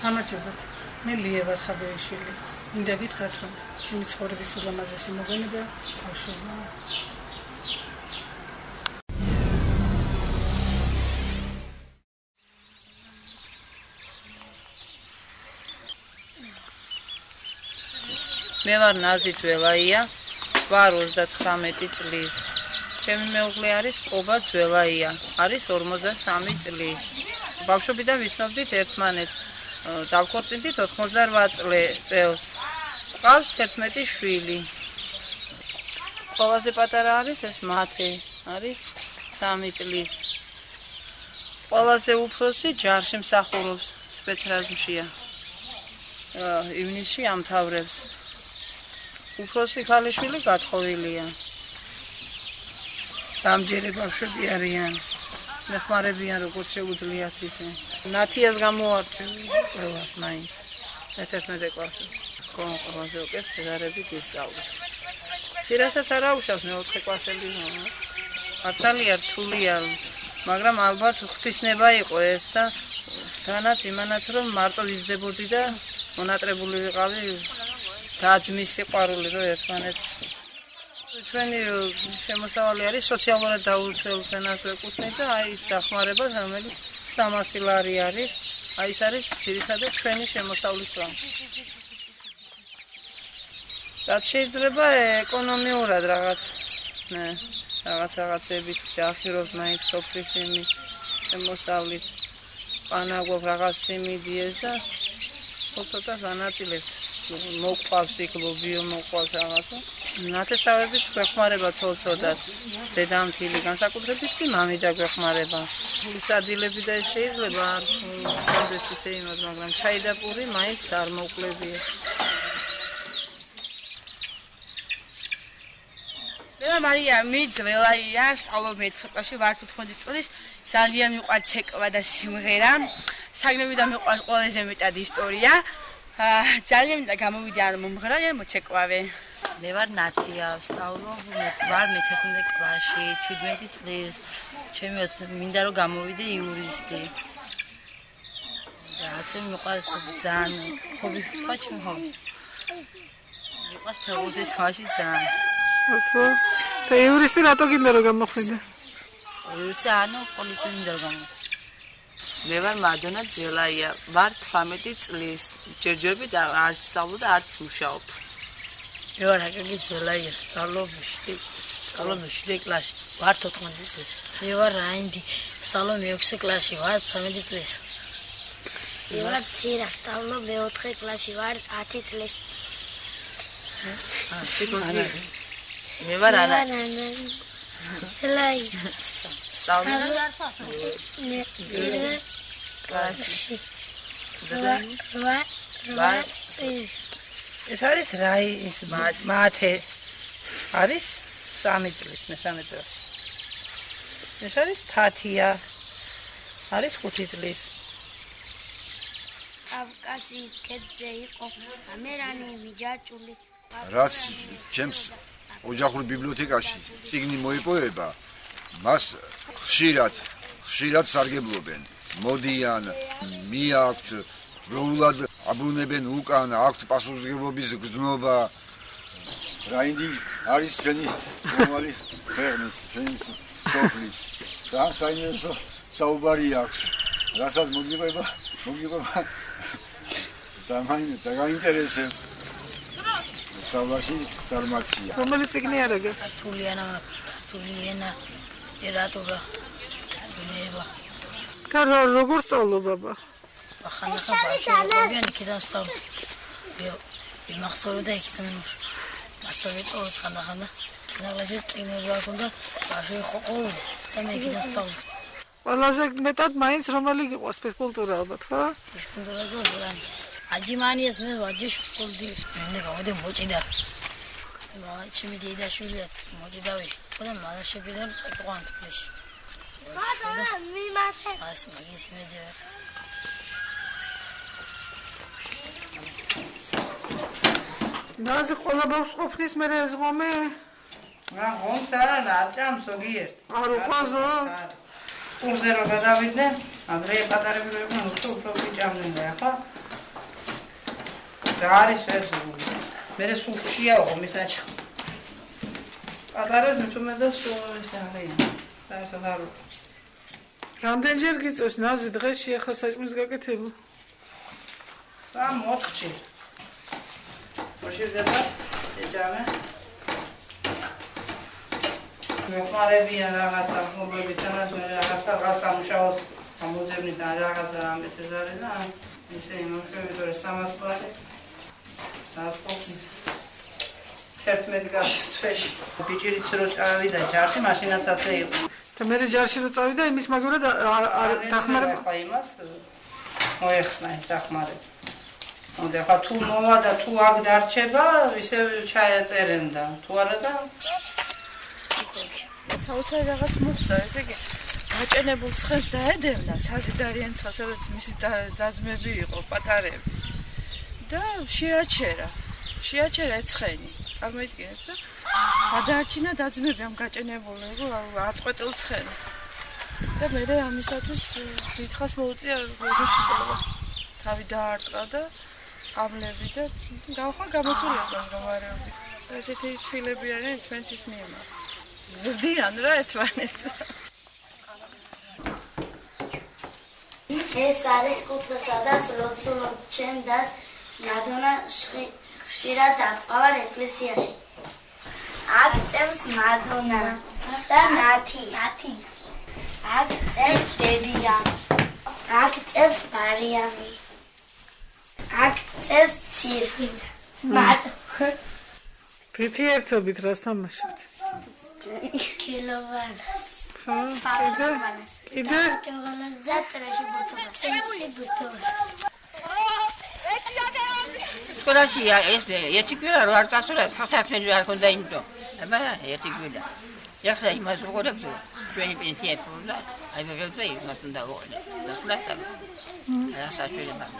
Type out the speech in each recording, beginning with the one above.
გამარჯობათ. მე ლია ვარ ხაბეიშვილი. მინდა გითხრათ, რომ ჩემი ცხოვრების ულამაზესი მოგონება ბავშვობაა. მე ვარ ნაზი ძველაია, ვარ 39 წლის. ჩემი მეუღლე არის კობა ძველაია, არის 53 წლის. ბავშვობიდან ვიცნობდით ერთმანეთს. დავქორწინდით 88 წელს. ყავს 11 შვილი. ყველაზე პატარა არის ეს მათე, არის 3 წლის. ყველაზე უფროსი ჯარში მსახურობს, სპეცრაზმშია. ივნისში ამთავრებს. უფროსი ქალიშვილი გათხოვილია. დამჯერე ბავშვები არიან. მეხმარებიან როგორც შეუძლიათ ისე. ნათიას გამოვარჩევი ყველას მაინც. მე-11 კლასში. ყველაზე უკეთ ფედერებით ისწავლებს. სირასაც არ აუშავს მე-4 კლასელი. მართალია რთულია, მაგრამ ალბათ ღვთისნება იყო ეს და თანაც იმანაც რომ მარტო ვიზდებოდი და მონატრებული ვიყავი დაძმის სიყვარული რომ ერთმანეთს ჩვენი შემოსავალი არის სოციალურად დაუცველ ფენას ვეკუთვნით და აი ის დახმარება რომელიც 300 ლარი არის აი ეს არის ძირითადად ჩვენი შემოსავლის წრა. რაც შეიძლება ეკონომიურად რაღაცებით ჯახირობ მაინც სოფლის იმით შემოსავლით პანაგვობ რაღაც სიმიდიეს და ცოტა განაწილებთ. მოყვავს იქ ლობიო მოყვავს რაღაცა. ნათესავებით გვეხმარება ცოლ-ცოდად. დედამთილი განსაკუთრებით კი მამიდა გვეხმარება. ის ადილები და ეს შეიძლება არ კონდეს ისე იმად, მაგრამ ჩაი და პური მაინც არ მოკლებია. მე მარია მიძველაია, სწავლობ მე-9 კლასში, ვარ 15 წლის, ძალიან მიყვარს ცეკვა და სიმღერა. საგნებიდან მიყვარს ყველაზე მეტად ისტორია. ძალიან მინდა გამოვიდე ან მომღერალი ან მოცეკვავე. მე ვარ ნათია, ვსწავლობ, ვარ მე-11 კლასში, 17 წლის. ჩემი მინდა რომ გამოვიდე იურისტი. და ასე მიყვარს ძალიან ჰობი თქვა ჩემი ჰობი. მიყვარს ფეხბურთის ხმაში ძალიან. და იურისტი რატო გინდა რომ გამოხვიდე? იურისტი ანუ პოლიცია მინდა რომ გამოვიდე. მე ვარ მადონა ძელაია, ვარ 18 წლის. ჯერჯერობით არც სწავლობ და არც მუშაობ. მე ვარ აკაკი ძელაია, სწავლობ 7 კლასში, ვარ 14 წლის. მე ვარ რაინდი, სწავლობ 6 კლასში, ვარ 13 წლის. მე ვარ ცირა, სწავლობ 4 კლასში, ვარ 10 წლის. მე ვარ ანა. ძელაია. სწავლობ კლასში. ეს არის რაი ის მათე არის 3 წლის მე 3 წელს. ეს არის თათია არის 5 წლის. კავკასიის ქედზე იყო ამერანი მიჯაჭული. რაც ჩემს ოჯახურ ბიბლიოთეკაში წიგნი მოიპოვება, მას ხშირად სარგებლობენ. მოდიან, მიაქვთ, როულად აბრუნებენ უკან, აქვთ პასუხისმგებლობის გრძნობა. რაინდი არის ჩვენი რომალი ქვეყნის, ჩვენი სოფლის. და საინტერესო საუბარი აქვს. რასაც მოგიყვება და გაინტერესებს. სავლაში ფარმაცია. რომელი წიგნი არა გე? ქართული ენა, ლიტერატურა, ბუნება. კარო, როგორ სწავლობ ბაბა? ახანახა ბავშვობიდან იქიდან სწავლობ. იმახსოვრდა იქიდან მუშ. მასწავლებლებს ხანახანა წინაღლაში წინები აქვს და ბავშვი ხო ყოველდღე და მე იქიდან სწავლობ. ყველაზე მეტად მაინც რომელი გიყვარს ფიზკულტურა ალბათ, ხო? ფიზკულტურა და ზოლანი. აჯიმანიას მე ვაჯი შკოლდი. მე გავდე მოჭიდა. ჩემი დედაშვილია მოჭიდავი. და მაშებიდან წაიყვან თბილისში. ბაბა, მიმართე. ას მაგის მეძე. ნაზი ყველა ბავშვს ყოფნის მე ზღომე? რა ღომს არა ნაჭამს ზოგიერთ. არ უყვაზო? კურზე რო გადავიდნენ, ადრე პატარები რო იყვნენ, უფრო ბიჭამდნენ და ახლა რა არის ეს? მე სულ ხშია ვიყო მის ნაჩა. პატარა თუმცა და სულ ეს არიან. რასაც არ რამდენჯერ გიწევს ნაზი დღეში ახლა საჭმლის გაკეთება? 3-4 მოშევდება ეჯამე. მოყარებიან რაღაცა ხობები თანაც მე რაღაცა მუშაობს ამოძებნი და რაღაცა ამის ეს არის და ისე იმუშავე თორე 300 ლარი დასკოფნის 11 თვეში ბიჭირიც რო წავიდა ჯარში მაშინაც ასე იყო და მე ჯარში რო წავიდა იმის მაგურად დახმარება ხო იმას მოეხსნა ეს დახმარება და ხა თუ მოვა და თუ აქ დარჩება ისე ჩაეწერენ და თუ არა და საოცარი რაღაც მოხდა, ესე იგი გაჭენებულ ცხენს დაედევნა საზიდარიან ცხენსაც მისი დაძმები იყო პატარები და შეაჩერა ცხენი წარმოიდგინეთ და გადაარჩინა დაძმები ამ გაჭენებული აწყვეტილ ცხენს და მე ამისათვის დიდხანს მოუწია როდეში წავა თავი დაარტყა და წამლები და გავხა გამოსულიყო მდგომარეობით და ესეთი თბილები არიან თქვენს ის მიემართ ზრდიან რა ერთმანეთს. ეს არის კუთხე, სადაც ლოცულობ ჩემ დას მადონა ხშირად დატყავარ ეკლესიაში. აქ წერს მადონა და ნათი. აქ წერს ბებია. აქ წერს მარიამი. აქ წერს ცირკი. მადო. რითი ერთობით რას თამაშობთ? კილოვანას. კიდე? კილოვანას და ტრეში ბურთოვას. სკოლაში ერთი კვირა რო არ წასულა, ფასახნელი არ ქონდა იმიტომ. აბა ერთი კვირა. ეხლა იმას ვუყურებ, ჩვენი პენსია ფურდა, აი მეგობრებო, იმას უნდა ვუყურე. და ხლასა. ასაშვილე მაგა.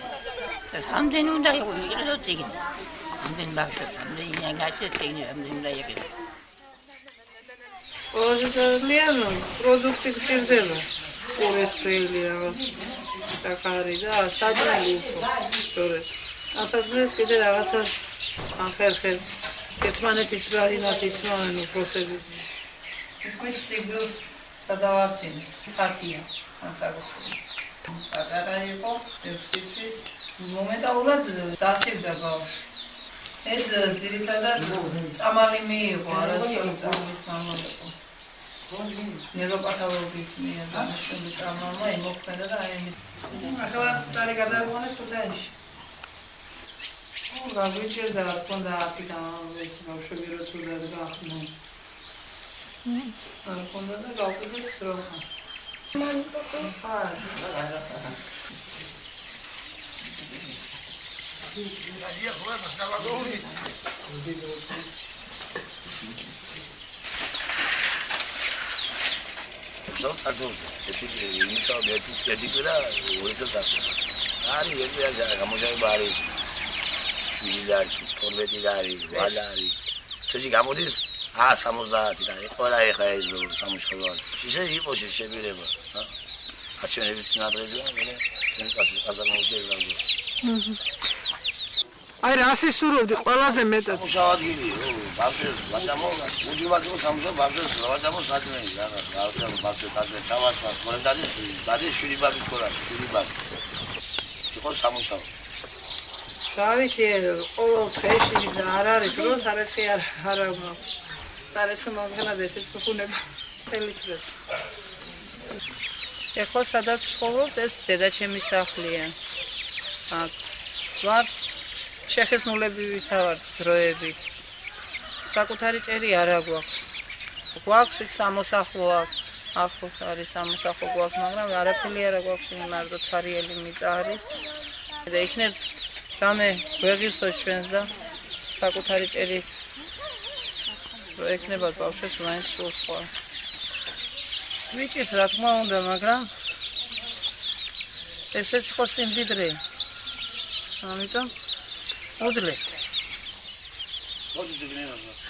ამდენ უნდა იყიდო წიგნი. ამდენ ბავშვებს, ამდენ ინგაჩეთ წიგნი, ამდენ უნდა იყიდო. ოზდიან პროდუქტი გჭირდება. ყურესფრელი რაღაც საკარი და საჭმელი უფრო. სწორედ. ასაზმრეს კიდე რაღაცა ახერხებს. ერთმანეთის რა იმას იცნობენ უფროსები. თქვის სიგელს გადავარჩინე. ხათია განსაკუთრებით. პატარა იყო 6 თვის მომენტალურად დასივდა ბავშვი. ეს ძირითადად წამალი მიიღო, არასწორი წამლის მამა იყო. ნევროპათოლოგის მიერ დანიშნული წამალმა იმოქმედა და აი ამის. ახლა თარი გადავიღონე ქუთაისში. გაგვიჭირდა ქონდა აქიდან ეს ბავშვები რო ცუდად გახდნენ. ქონდა და გავყიდეთ სროხა. Sunt adus, inițial de ticula, uite să asta. Are el vrea să camușai bari, șuilari, torbetidari, valari. Să zic amodis, a samuzat, da, ăla e hai zo samușalor. Și să zic o și ce bine bă, da? Acțiune vitina prezia, bine, să asta nu se la go. აი რა სისურვებდი ყველაზე მეტად მუშავადგილი ბავშვებს ვაჭამო უძიმაგო სამუშო ბავშვებს ვაჭამო საქმეი რაღაცა ბავშვებს საქმე ჩავარცხა სკოლაში დადის შვილი ბაბის სკოლა შვილი ბაბი იყო სამუშაო შავიცი ყოველ დღეში და არ არის დროს არაცხი არ აქვს არაცხი მომგანად ესეც ფუფუნება ხელიჭრებს ეხლა სადაც ცხოვრობთ ეს დედაჩემის სახლია აქ ვარ შეხესნულები ვითავართ დროებით. საკუთარი ჭერი არ აქვს. გვაქვს სამოსახლო აქვს. ახლოს არის სამოსახლო გვაქვს, მაგრამ არაფერი არ გვაქვს, მარტო ცარიელი მიწა არის. და იქნებ გამე გვეღირსო ჩვენს და საკუთარი ჭერი რო ექნებათ ბავშვებს მაინც სულ სხვა. ვიჭირს რა თქმა უნდა, მაგრამ ესეც ხო სიმდიდრე. ამიტომ Odlet. Odlet.